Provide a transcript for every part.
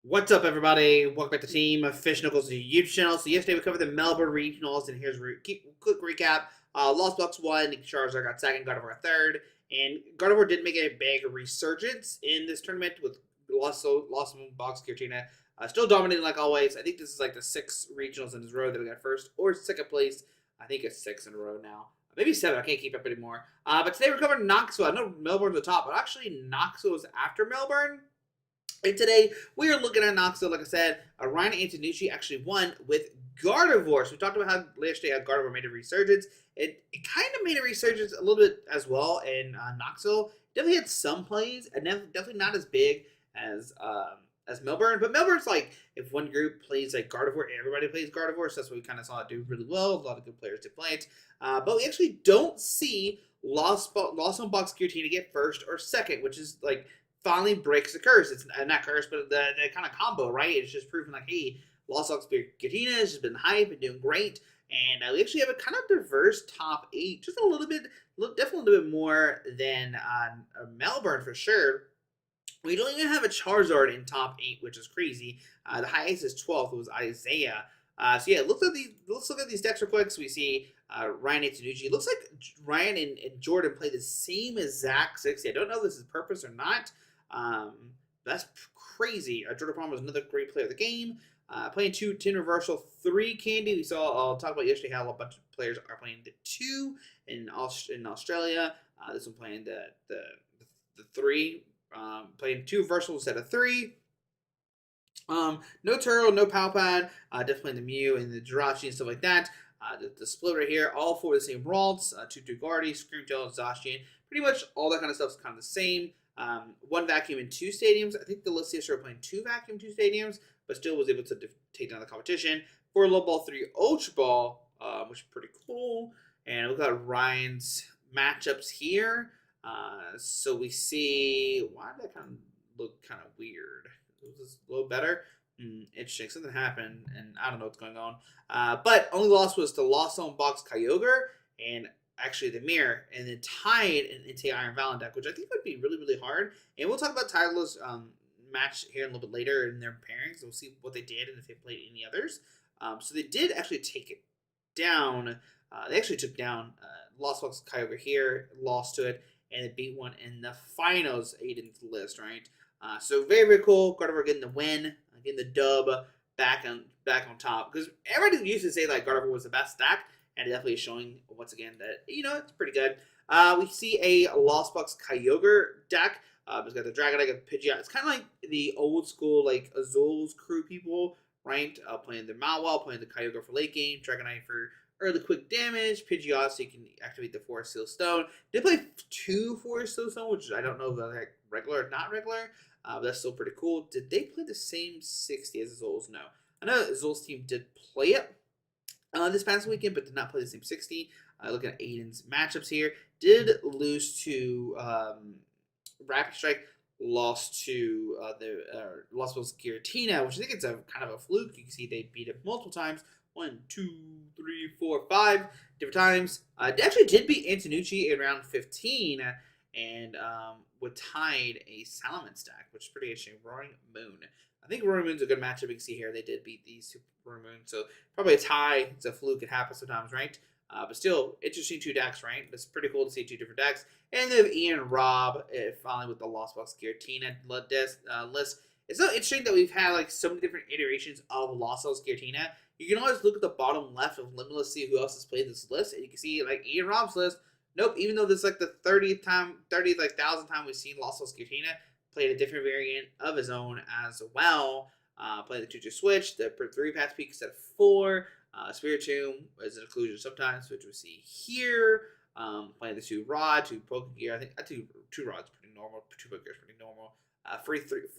What's up, everybody? Welcome back to Team Fish Knuckles YouTube channel. So yesterday we covered the Melbourne Regionals, and here's a quick recap. Lost Bucks won, Charizard got second, Gardevoir got third, and Gardevoir did make a big resurgence in this tournament with Lost Box Giratina still dominating like always. I think this is like the 6 regionals in a row that we got first or second place. I think it's 6 in a row now. Maybe 7. I can't keep up anymore. But today we're covering Knoxville. I know Melbourne's the top, but actually Knoxville is after Melbourne. And today we are looking at Knoxville. Like I said, Ryan Antonucci actually won with Gardevoir. So we talked about how last day how Gardevoir made a resurgence. It kind of made a resurgence a little bit as well in Knoxville. Definitely had some plays, and definitely not as big as Melbourne. But Melbourne's like if one group plays like Gardevoir, everybody plays Gardevoir. So that's what we kind of saw it do really well. A lot of good players did play it, but we actually don't see Lost on Box Giratina get first or second, which is like finally breaks the curse. It's not curse, but the kind of combo, right? It's just proving like, hey, Lost Ox Giratina has just been hype and doing great. And we actually have a kind of diverse top 8, just a little bit, definitely a little bit more than Melbourne for sure. We don't even have a Charizard in top 8, which is crazy. The highest is 12th. It was Isaiah. So yeah, let's look at these decks real quick. So we see Ryan Antonucci. It looks like Ryan and Jordan play the same exact 60. I don't know if this is purpose or not. Um, that's crazy. Jordan Palmer was another great player of the game. Playing 2, 10 reversal, 3 candy. We saw, I'll talk about yesterday how a bunch of players are playing the 2 in Australia. This one playing the 3. Playing 2 reversals instead of 3. No Turtle, no Palpad. Definitely the Mew and the Jirachi and stuff like that. The split right here, all 4 of the same Ralts. 2 Dugardi, Screamtail, Zacian. Pretty much all that kind of stuff is kind of the same. 1 vacuum in 2 stadiums. I think the list yesterday playing 2 vacuum, 2 stadiums, but still was able to take down the competition. 4 low ball, 3 ultra ball, which is pretty cool. And we've got Ryan's matchups here. So we see, why did that kind of look kind of weird? It was a little better. Interesting. Something happened, and I don't know what's going on. But only loss was to Lost on Box Kyogre and actually the Mirror, and then tied into Iron Valen deck, which I think would be really, really hard. And we'll talk about Tyler's match here a little bit later in their pairings. We'll see what they did and if they played any others. So they did actually take it down. They actually took down Lost Box Kyogre here, lost to it, and it beat one in the finals, Aiden's list, right? So very, very cool. Gardevoir getting the win, getting the dub back on top. Because everybody used to say like Gardevoir was the best stack, and definitely showing once again that it's pretty good. We see a Lost Box Kyogre deck. It's got the Dragonite, got the Pidgeot. It's kind of like the old school like Azul's crew people, right? Playing the Malwell, playing the Kyogre for late game, Dragonite for early quick damage, Pidgeot so you can activate the Forest Seal Stone. They play 2 Forest Seal Stone, which I don't know if they're like regular or not regular. But that's still pretty cool. Did they play the same 60 as Azul's? No. I know Azul's team did play it this past weekend, but did not play the same 60. Looking at Aiden's matchups here, did lose to Rapid Strike, lost to the Las Vegas Giratina, which I think it's a kind of a fluke. You can see they beat it multiple times. 1, 2, 3, 4, 5 different times. They actually did beat Antonucci in round 15 and would tied a Salamence stack, which is pretty interesting. Roaring Moon. I think Roaring Moon's a good matchup. You can see here they did beat these two Roaring Moon. So probably a tie. It's a fluke. It happens sometimes, right? But still, interesting 2 decks, right? It's pretty cool to see 2 different decks. And then Ian and Rob, finally with the Lost Box Giratina list. It's so interesting that we've had like so many different iterations of Lost Box Giratina. You can always look at the bottom left of Limitless, see who else has played this list, and you can see like Ian Rob's list. Nope, even though this is like the 30th like 1,000th time we've seen Lost Box Giratina, played a different variant of his own as well. Played the 2-2 switch, the 3 path peak instead of 4. Spiritomb is an inclusion sometimes, which we see here. Playing the 2 Rod, 2 Pokegear. I think 2 Rod's pretty normal. 2 Pokegear is pretty normal.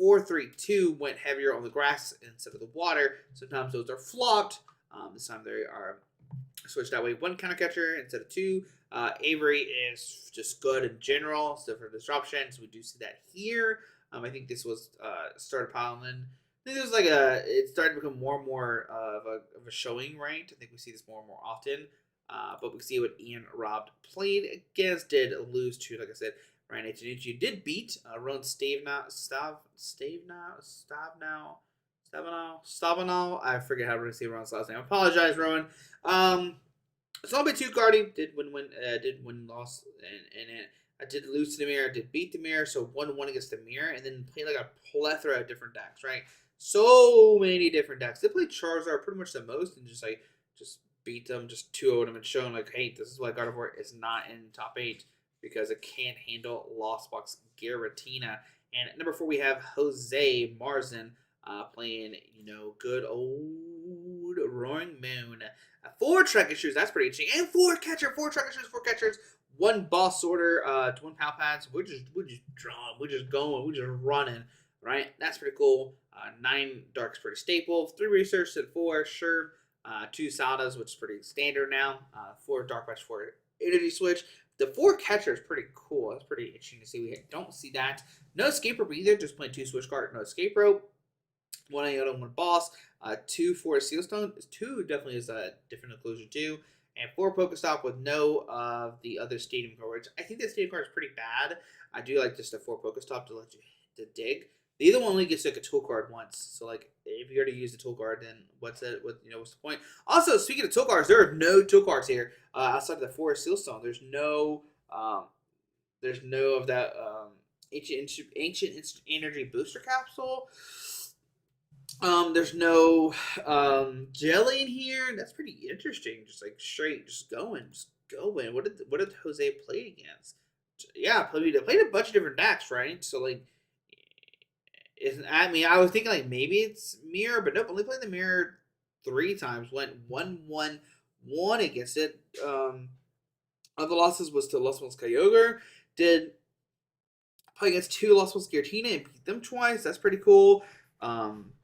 4-3-2 went heavier on the grass instead of the water. Sometimes those are flopped. This time they are switched that way. 1 counter catcher instead of 2. Avery is just good in general, so for disruptions, we do see that here. I think this was started piling. I think it was like it started to become more and more of a showing, right? I think we see this more and more often. But we see what Ian Robb played against, did lose to, like I said, Ryan Antonucci did beat Rowan Stavenow. Stabanal. I forget how to say Rowan's last name. I apologize, Rowan. So I'll be two Guardy did win loss and it. I did lose to the mirror. I did beat the mirror. So 1-1 against the mirror, and then played like a plethora of different decks. Right, so many different decks. They played Charizard pretty much the most, and just beat them, just 2-0 them, and showing like, hey, this is why God of War is not in top 8 because it can't handle Lost Box Giratina. And at number 4 we have Jose Marzin playing good old Roaring Moon. 4 Tracker Shoes, that's pretty interesting. And 4 Tracker Shoes, 4 catchers, 1 Boss Sorter, 1 Pal Pads. We're just drawing, we're just going, we're just running, right? That's pretty cool. 9 Dark's pretty staple. 3 Research at 4, sure. 2 Sadas, which is pretty standard now. 4 Dark Patch, 4 Energy Switch. The 4 catcher is pretty cool. That's pretty interesting to see. We don't see that. No Escape Rope either. Just playing 2 Switch Card, no Escape Rope. 1 Iota, 1 Boss. 2 for Sealstone. 2 definitely is a different inclusion too. And 4 Pokestop with no of the other Stadium cards. I think the Stadium card is pretty bad. I do like just a 4 Pokestop to let you to dig. The other one only gets like a tool card once. So like if you already use the tool card, then what's the point? Also, speaking of tool cards, there are no tool cards here outside of the 4 Sealstone. There's no of that ancient energy booster capsule. There's no jelly in here. That's pretty interesting. Just like straight, just going. What did Jose play against? Yeah, they played a bunch of different decks, right? So like, I was thinking like maybe it's mirror, but nope. Only played the mirror 3 times. Went 1-1-1 against it. Other losses was to Los Mos Kyogre. Did play against 2 Los Mos Giratina and beat them twice. That's pretty cool.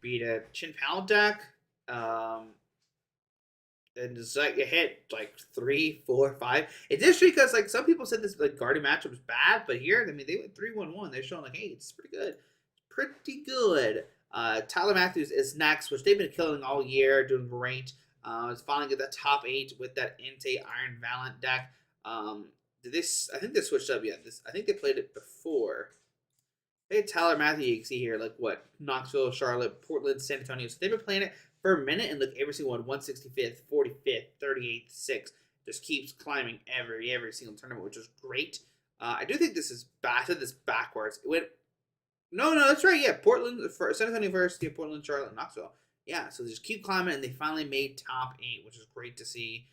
Beat a Chin Pal deck. And it's like it hit like 3, 4, 5. It's interesting because like some people said this like Guardian matchup was bad, but here they went 3-1-1. They're showing like, hey, it's pretty good. Pretty good. Tyler Matthews is next, which they've been killing all year, doing great. It's finally get that top 8 with that Entei Iron Valiant deck. I think they switched up yet. I think they played it before. Hey, Tyler Matthews, you can see here, like what? Knoxville, Charlotte, Portland, San Antonio. So they've been playing it for a minute, and look, every single one, 165th, 45th, 38th, 6th, just keeps climbing every single tournament, which is great. I do think this is bad. I said this backwards. It went. No, that's right. Yeah, Portland, San Antonio University, Portland, Charlotte, Knoxville. Yeah, so they just keep climbing, and they finally made top 8, which is great to see.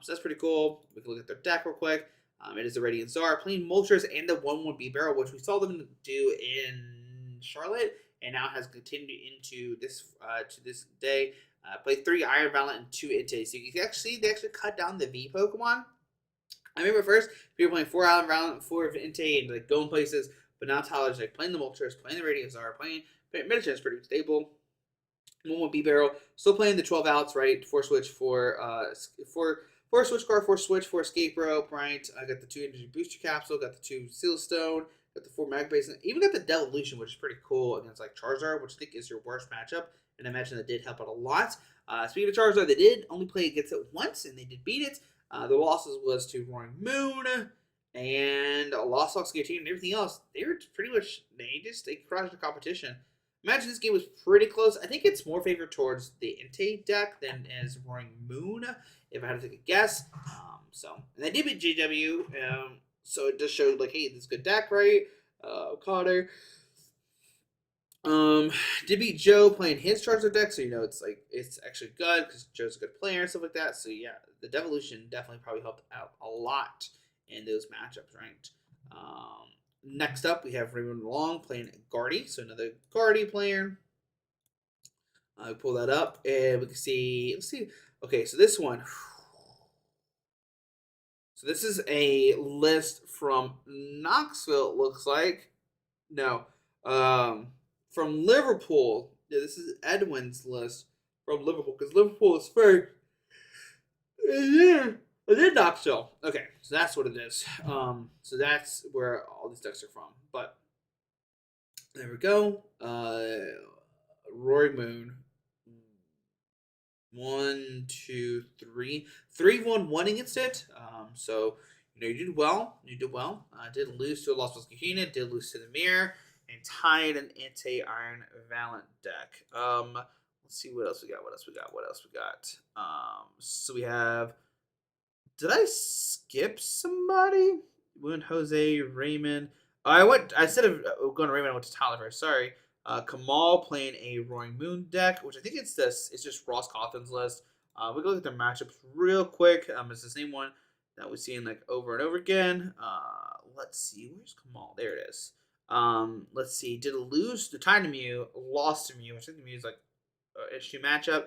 So that's pretty cool. We can look at their deck real quick. It is the Radiant Czar playing Moltres and the 1-1 B Barrel, which we saw them do in Charlotte, and now has continued into this to this day. Played 3 Iron Valiant and 2 Entei. So you can they actually cut down the V Pokemon. I remember first people playing 4 Iron Valiant, 4 Entei, and like going places, but now Tyler's like playing the Moltres, playing the Radiant Czar, playing Medicine is pretty stable. 1-1 B Barrel, still playing the 12 outs, right? 4 switch, 4 switch card, 4 switch, 4 escape rope, right? I got the 2 energy booster capsule, got the 2 seal stone, got the 4 mag base, and even got the devolution, which is pretty cool against like Charizard, which I think is your worst matchup. And I imagine that did help out a lot. Speaking of Charizard, they did only play against it once, and they did beat it. The losses was to Roaring Moon and Lost Box Giratina and everything else. They were pretty much they crushed the competition. Imagine this game was pretty close. I think it's more favored towards the Entei deck than as Roaring Moon, if I had to take a guess. And they did beat JW, so it just showed like, hey, this is a good deck, right? Cotter. Did beat Joe playing his Charizard deck, so it's actually good because Joe's a good player and stuff like that. So yeah, the devolution definitely probably helped out a lot in those matchups, right? Next up, we have Raymond Long playing Guardy, so another Guardy player. Pull that up, and we can see. Let's see. Okay, so this one. So this is a list from Knoxville. It looks like no, from Liverpool. Yeah, this is Edwin's list from Liverpool because Liverpool is first. Yeah. I did Knoxville. Okay, so that's what it is. So that's where all these decks are from. But there we go. Roaring Moon. 1, 2, 3. 3-1-1 against it. So you did well. You did well. Did lose to Lost Box Giratina. Did lose to the Mirror. And tied an Entei Iron Valiant deck. Let's see what else we got. What else we got? So we have. Did I skip somebody? We went Jose Raymond. Instead of going to Raymond, I went to Tyler first. Sorry. Kamal playing a Roaring Moon deck, which I think it's this. It's just Ross Cawthon's list. We can look at their matchups real quick. It's the same one that we've seen like over and over again. Let's see. Where's Kamal? There it is. Let's see. Did lose to Mew, lost to Mew, which I think Mew is like an interesting matchup.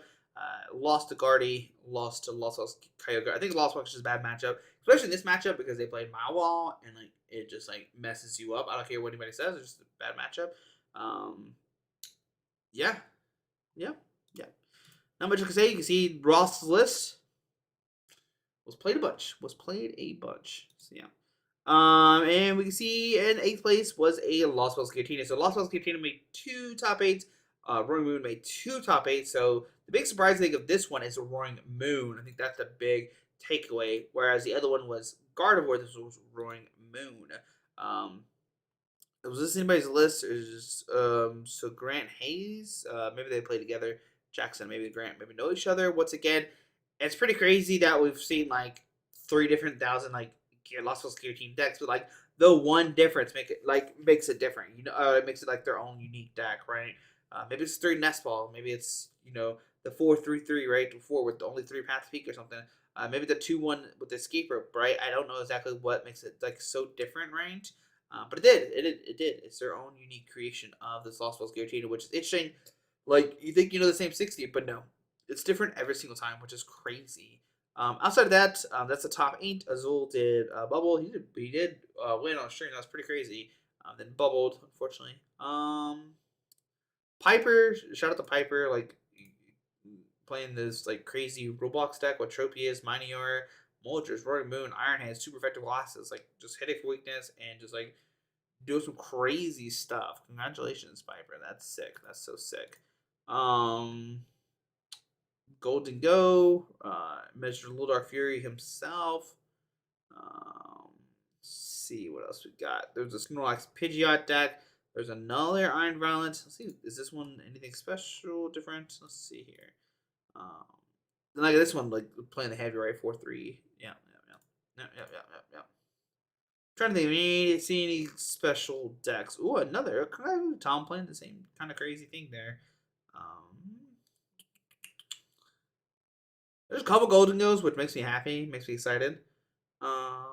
Lost to Guardy, lost to Los Coyote. I think Lost Box is a bad matchup, especially in this matchup because they played Mawal and like it just like messes you up. I don't care what anybody says; it's just a bad matchup. Yeah, yeah, yeah. Not much I can say. You can see Ross's list was played a bunch. So yeah. And we can see in 8th place was a Lost Wells Guillotine. So Lost Wells Guillotine made 2 top 8s. Roaring Moon made 2 top 8s. So the big surprise I think of this one is a Roaring Moon. I think that's the big takeaway. Whereas the other one was Gardevoir. This was Roaring Moon. Was this anybody's list? So Grant Hayes. Maybe they play together. Jackson, maybe Grant, maybe know each other. Once again, it's pretty crazy that we've seen like 3 different thousand like Lost Wells Guillotine decks, but like the one difference makes it different. It makes it like their own unique deck, right? Maybe it's 3 Nest Ball. Maybe it's the 4-3-3, right? 4 with only 3 Path Peak or something. Maybe the 2-1 with the Escape Rope, right? I don't know exactly what makes it like so different, right? But it did. It did. It's their own unique creation of this Lost Wells Guillotine, which is interesting. Like you think the same 60, but no, it's different every single time, which is crazy. Outside of that, that's the top 8. Azul did bubble. He did win on stream. That's pretty crazy. Then bubbled, unfortunately. Piper, shout out to Piper, like playing this like crazy Roblox deck with Tropius, Minior, Moltres, Roaring Moon, Iron Hands, Super Effective Glasses, like just hitting for weakness and just like doing some crazy stuff. Congratulations, Piper. That's sick. That's so sick. Golden Go, Mr. Little Dark Fury himself. See what else we got. There's a Snorlax Pidgeot deck. There's another Iron Violent. Let's see, is this one anything special, different? Let's see here. Then like this one, like playing the heavy right 4-3. Yeah. Trying to think if see any special decks. Ooh, another Tom playing the same kind of crazy thing there. There's a couple Golden Goes, which makes me happy, makes me excited. I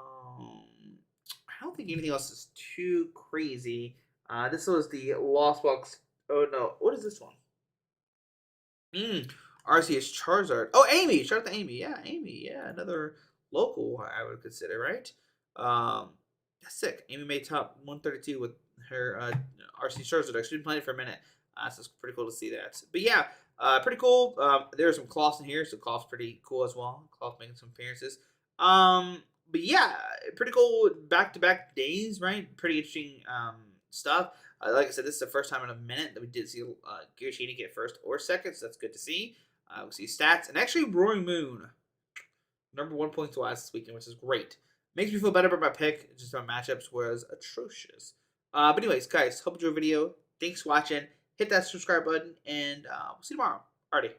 don't think anything else is too crazy. This was the Lost Box. Oh no, what is this one? RCS Charizard. Oh, Amy. Shout out to Amy. Yeah, Amy. Yeah, another local I would consider, right? That's sick. Amy made top 132 with her RC Charizard. She's been playing it for a minute. So it's pretty cool to see that. But yeah, pretty cool. There's some Cloths in here, so Cloth's pretty cool as well. Cloth making some appearances. But yeah, pretty cool back-to-back days, right? Pretty interesting stuff. Like I said, this is the first time in a minute that we did see Giratina get first or second, so that's good to see. We see stats, and actually Roaring Moon, number 1 points wise this weekend, which is great. Makes me feel better about my pick. Just my matchups was atrocious. But anyways, guys, hope you enjoyed the video. Thanks for watching. Hit that subscribe button, and we'll see you tomorrow. Alrighty.